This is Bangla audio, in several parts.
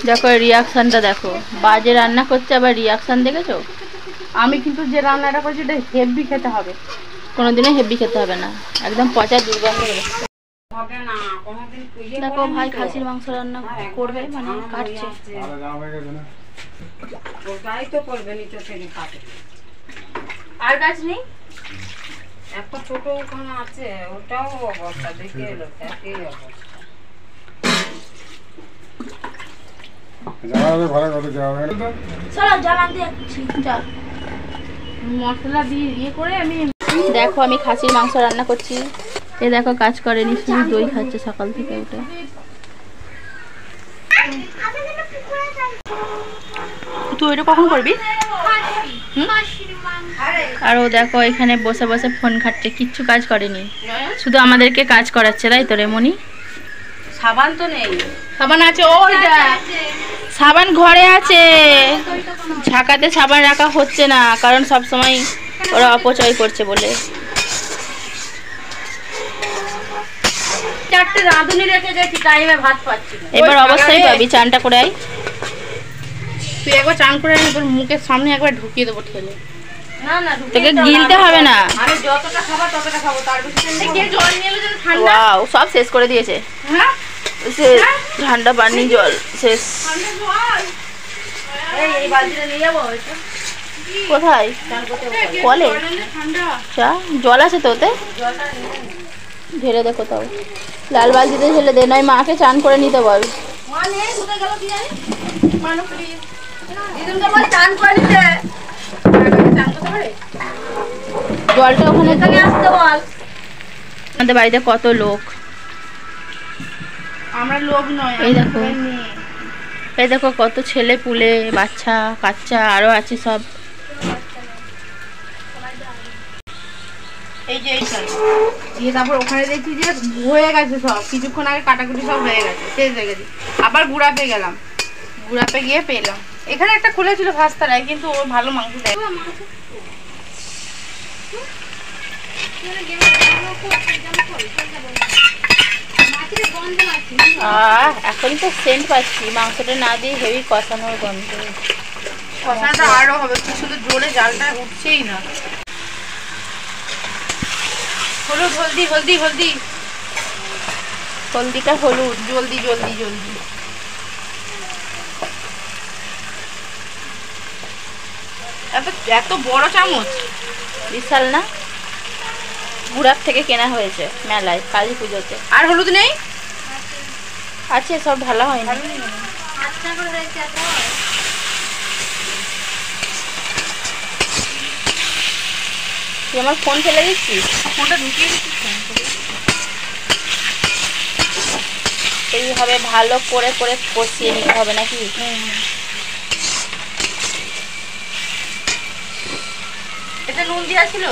দেখো রিয়াকশনটা দেখো, বাজে রান্না করছে আবার রিয়াকশন দেখেছো। আমি কিন্তু যে রান্নাটা করছি এটা হেভি খেতে হবে, কোনোদিনও হেভি খেতে হবে না, একদম পচা দুর্গন্ধ বেরোচ্ছে। দেখো ভাই খাসির মাংস রান্না করবে, মানে কাটছে। আর কাজ নেই, একটা ছোট ওখানে আছে, ওটাও অবস্থা দেখে এলো, একই অবস্থা। মশলা দিয়ে ইয়ে করে আমি দেখো আমি খাসির মাংস রান্না করছি। এ দেখো কাজ করেনি, শুধু দই খাচ্ছে সকাল থেকে উঠে। তুই এটা কখন করবি? আর ও দেখো এখানে বসে বসে ফোন ঘাটছে, কিচ্ছু কাজ করেনি, শুধু আমাদেরকে কাজ করাচ্ছে, তাই তো রে মনি? সাবান তো নেই। সাবান আছে, ওইটা সাবান ঘরে আছে, ঝাঁকাতে সাবান রাখা হচ্ছে না, কারণ সব সময় ওরা অপচয় করছে বলে। চারটে রাঁধুনি রেখে গেছি, টাইমে ভাত পাচ্ছি না। এবার অবশ্যই পাবি, চানটা করে আয়। তুই একবার চান করে আনি, তোর মুখের সামনে একবার ঢুকিয়ে দেবো ঠেলে। না না, তোকে গিলতে হবে না, আমি যতটা খাবো ততটা খাবো, তার বেশি কে জল নিয়ে এলো যেন ঠান্ডা। ওয়াও, সব শেষ করে দিয়েছে। হ্যাঁ সে ঠান্ডা পানি জল শেষ। ঠান্ডা জল এই বালতিটা নিয়ে যাবো। এটা কোথায়? কলে ঠান্ডা চা জল আছে তো ওতে, জলটা ঢেলে দে কোথাও, লাল বালতিতে ঢেলে দে, নয় মাকে চান করে নিতে বল। মা নেই, কোথায় গেল কি জানি। মানু প্লিজ দিদুনকে বল চান করে নিতে। চান করতে পারে, জলটা ওখানে এখানে আসতে বল। আমাদের বাড়িতে কত লোক, আমরা লোক নয়, এই দেখো, এই দেখো কত ছেলে পুলে বাচ্চা কাচ্চা আরো আছে সব। এই যে এইটা দিয়ে তারপর ওখানে দেখছি যে হয়ে গেছে সব, কিছুক্ষণ আগে কাটাকুটি সব হয়ে গেছে, শেষ হয়ে গেছে। আবার গুড়াপে গেলাম, গুড়াপে গিয়ে পেলাম এখানে একটা খুলেছিল ভাস্তারায়, কিন্তু ও ভালো মাংস দেয়। এখন তো সেন্ট পাচ্ছি, মাংসটা না দিয়ে হেভি কষানোর গন্ধ। কষানোটা আরো হবে, শুধু জোরে জালটা উঠছেই না। হলুদ, হলদি হলদি হলদি, হলদিটা হলুদ, জলদি জলদি জলদি। এত এত বড় চামচ, বিশাল না? গুড়ার থেকে কেনা হয়েছে মেলায় কালী পুজোতে। আর হলুদ নেই? আছে, সব ভালো হয়নি। তুই আমার ফোন ফেলে দিচ্ছিস? ফোনটা ঢুকিয়ে দিচ্ছিস। এইভাবে ভালো করে করে কষিয়ে নিতে হবে নাকি? এটা নুন দেওয়া ছিল?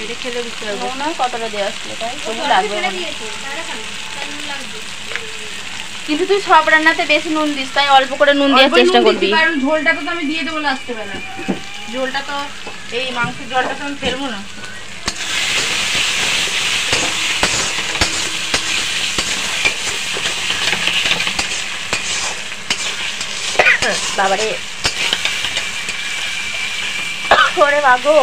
এটা খেলে বুঝতে পারবো না কতটা দেওয়া ছিল, তাই তবু লাগবে মনে হয়। কিন্তু তুই সব রান্নাতে বেশি নুন দিস, তাই অল্প করে নুন দেওয়ার চেষ্টা করবি। কারণ ঝোলটা তো আমি দিয়ে দেবো লাস্টে বেলা, ঝোলটা তো এই মাংসের জলটা তো আমি ফেলবো না। বাবারে ওরে বাগো,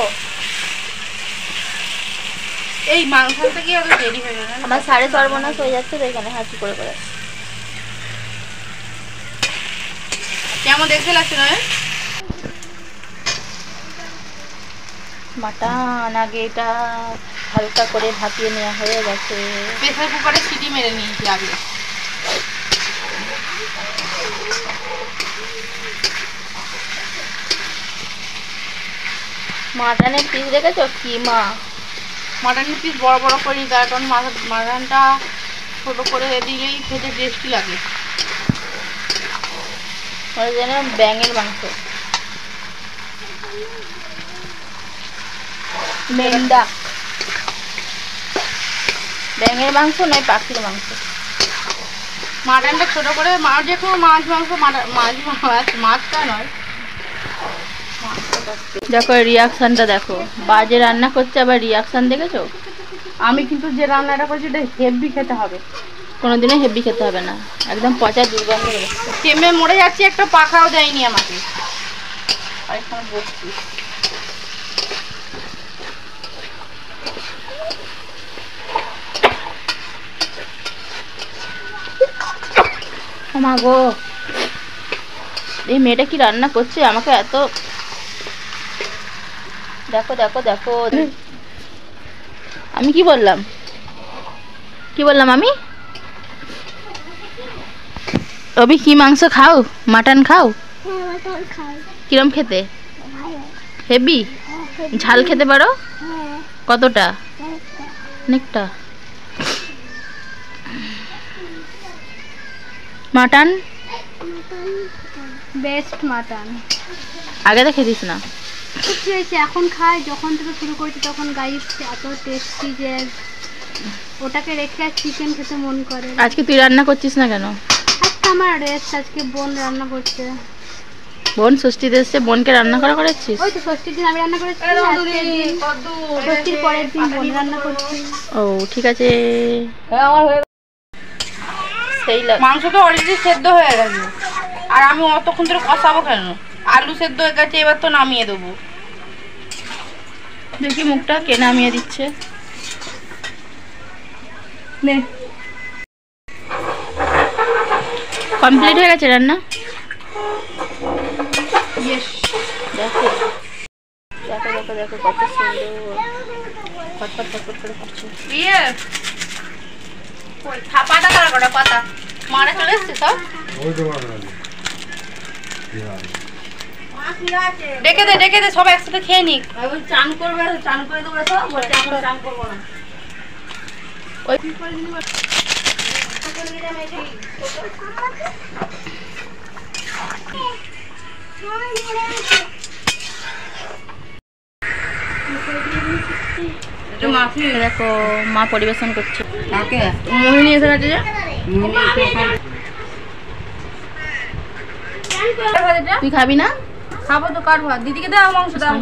এই মাংসটা কি এত দেরি হয়ে গেল? আমার সাড়ে সর্বনাশ হয়ে যাচ্ছে তো এখানে হাঁচি করে করে। কেমন দেখতে লাগছে না? মাটন আগে এটা হালকা করে ভাপিয়ে নেওয়া হয়ে গেছে, প্রেসার কুকারে সিটি মেরে নিয়েছি আগে। মাটনের পিস দেখেছো কি মা? মাটনের পিস বড় বড় করে নিতে হয়, কারণ মাটনটা ছোট করে দিলেই খেতে টেস্টি লাগে। ওই যেন ব্যাঙের মাংস, মেন্ডা ব্যাঙের মাংস নয় পাখির মাংস। মাটনটা ছোট করে, যে কোনো মাছ মাংস, মাছটা নয়। দেখো রিয়াকশনটা দেখো, বাজে রান্না করছে আবার রিয়াকশন দেখেছো। আমি কিন্তু যে রান্নাটা করছি এটা হেভি খেতে হবে, কোনোদিনও হেভি খেতে হবে না, একদম পচা দুর্গন্ধ বেরোচ্ছে। কেমে মরে যাচ্ছি, একটা পাখাও দেয়নি আমাকে। আর এখানে বসছি। ও মা গো, এই মেয়েটা কি রান্না করছে আমাকে এত, দেখো দেখো দেখো। আমি কি বললাম আমি? অভি কি মাংস খাও? মাটন খাও? কিরম খেতে? হেভি? ঝাল খেতে পারো? কতটা? অনেকটা। Mutton best mutton. আগে তো খেতিস না? কি হয়েছে, এখন খাই। যখন থেকে শুরু করেছি তখন গাইস এত টেস্টি যে ওটাকে রেখে আর চিকেন খেতে মন করে। আজকে তুই রান্না করছিস না কেন? আজকে আমার রেস্ট, আজকে বোন রান্না করছে। বোন ষষ্ঠীতে এসছে, বোনকে রান্না করেছিস? ওই তো ষষ্ঠীর দিন আমি রান্না করেছি, ষষ্ঠীর পরের দিন বোন রান্না করছি। ও ঠিক আছে। সেই মাংস তো অলরেডি সেদ্ধ হয়ে গেছে, আর আমি অতক্ষণ ধরে কষাবো কেন? আলু সেদ্ধ হয়ে গেছে, এবার তো নামিয়ে দেবো। দেখি মুখটা কে নামিয়ে দিচ্ছে। কমপ্লিট হয়ে গেছে রান্না। দেখো দেখো দেখো দেখো কত সুন্দর ফটফট ফটফট করে করছে। পাতা তারা কটা পাতা মারা চলে এসছে সব। ডেকে দে সব একসাথে খেয়ে নিক। চান করবে, চান করে দেবো সব। বলছে এখন চান করবো না। ওই দেখো মা পরিবেশন করছে। মোহিনী এসে গেছে যে। তুই খাবি না? খাবো তো, কার ভাত? দিদিকে দাও মাংস, দাও।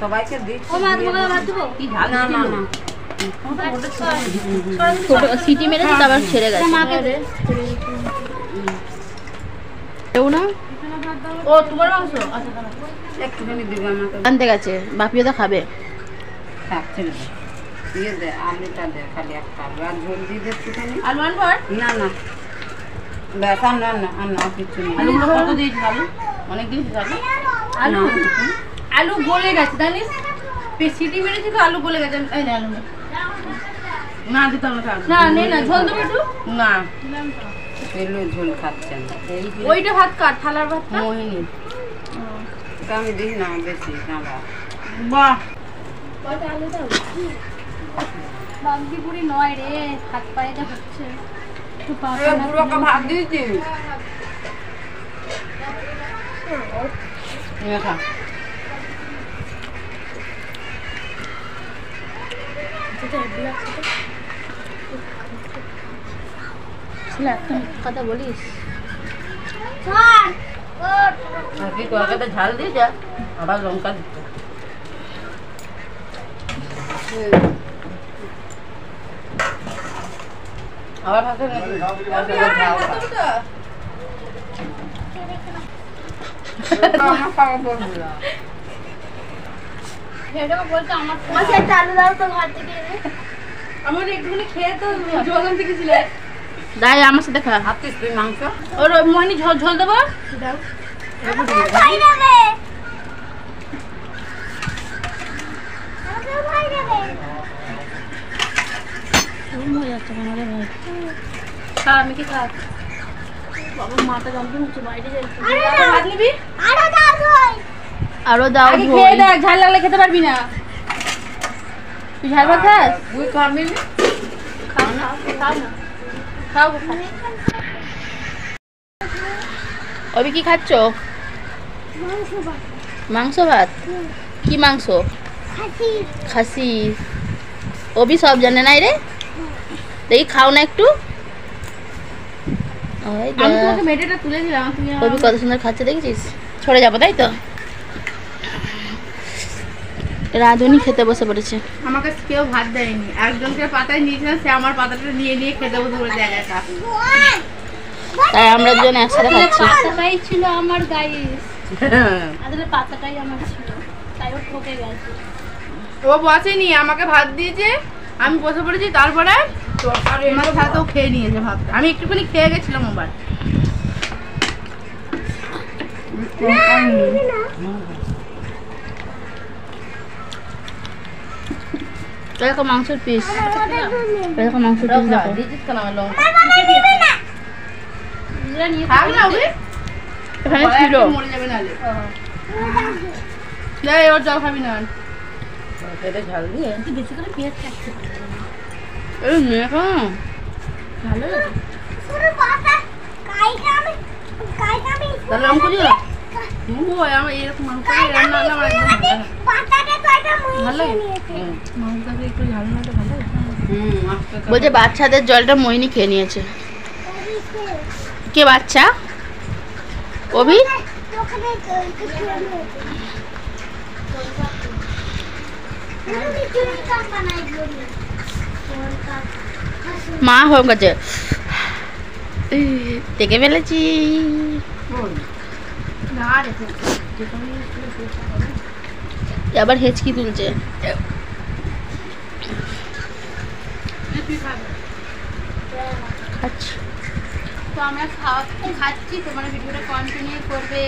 সবাইকে দিচ্ছি। ও মা, তোমাকে ভাত দেবো? না না না, ছোট সিটি মেরেছে তো আবার ছেড়ে গেছে। মাকে দে। কেউ না? ও তোমার মাংস? আচ্ছা দাঁড়া, একটুখানি দিবে আমাকে। আনতে গেছে, বাপিও তো খাবে। দিয়ে দে, আলুটা দে, খালি একটা আলু আর ঝোল দিয়ে দে একটুখানি। আলু আনবো? আর না না, ব্যাস আর না কিছু নেই। আলুগুলো কত দিয়েছিস? আলু অনেক দিয়েছিস? আলু আলু গলে গেছে জানিস, সিটি মেরেছি তো আলু গলে গেছে। এই না আলু না দিতাম না, নে না, ঝোল দেবো একটু। না পেলো ঝোল খাচ্ছেন। ওইটা ভাত কাট, থালার ভাত কাট। মোহিনী আমি দিই না বেশি না। বাহ, বাগদি পুরি নয় রে, হাত পায়ে যা হচ্ছে। একটু বুড়োকে ভাত দিয়েছি। একটা কথা বলিস? তরকারিতে ঝাল দিয়ে যা, আবার লঙ্কা দিতে। আবার ভাত বলতে আমার আমার একটুখানি খেয়ে তো ঝোল থেকে ছিল। দাই আমার সাথে খা। হাতিস তুই মাংস? ওর মোহিনী ঝোল দেবো। আমি কি খাক? বাবা মাথা যন্ত্রণা হচ্ছে, বাইরে যাচ্ছি। ভাত নিবি? আরো দাও। আগে খেয়ে দেখ, ঝাল লাগলে খেতে পারবি না। তুই ঝাল ভাত খাস? তুই খাবি? খাও না, খাও। অভি কি খাচ্ছ? মাংস ভাত? কি মাংস? খাসি। অভি সব জানে নাই রে, দেখি খাও না একটু। আমি তোমাকে মেটেটা তুলে দিলাম, তুমি অভি কত সুন্দর খাচ্ছে দেখেছিস? ছড়ে যাবো তাই তো? রাঁধুনি খেতে বসে পড়েছে। আমাকে কেউ ভাত দেয়নি, একজনকে পাতায় নিয়েছিলাম, সে আমার পাতাটা নিয়ে নিয়ে খেতে বসে পড়েছে একা একা। তাই আমরা দুজন একসাথে খাচ্ছি। পাতাটাই ছিল আমার গাইস, আসলে পাতাটাই আমার ছিল, তাই ও ঠকে গেছে। ও বসেনি, আমাকে ভাত দিয়েছে, আমি বসে পড়েছি, তারপরে আমার সাথেও খেয়ে নিয়েছে ভাতটা। আমি একটুখানি খেয়ে গেছিলাম আবার। দেখো মাংসের পিস, দেখো মাংসের পিস দেখো। নিজেরা নিয়ে থাক না ওকে, এখানে ছিল। মরে যাবে নাহলে। এই ওর জল খাবি না। একটু বেশি করে পেঁয়াজ কাটতে পারবে। এই মেঘা ভালো লাগে। তাহলে আমি করি আমার এরকম মাংস রান্না হলে আমার একদম ভালো লাগে। মাংসটাকে একটু ঝাল না হলে ভালো লাগে। বলছে বাচ্চাদের জলটা মোহিনী খেয়ে নিয়েছে। কে বাচ্চা? অভি? মা হয়ে গেছে, দেখে ফেলেছি। না রে, আবার হেঁচকি তুলছে। খাচ্ছি। তো আমরা খাচ্ছি, তোমার ভিডিওটা কন্টিনিউ করবে।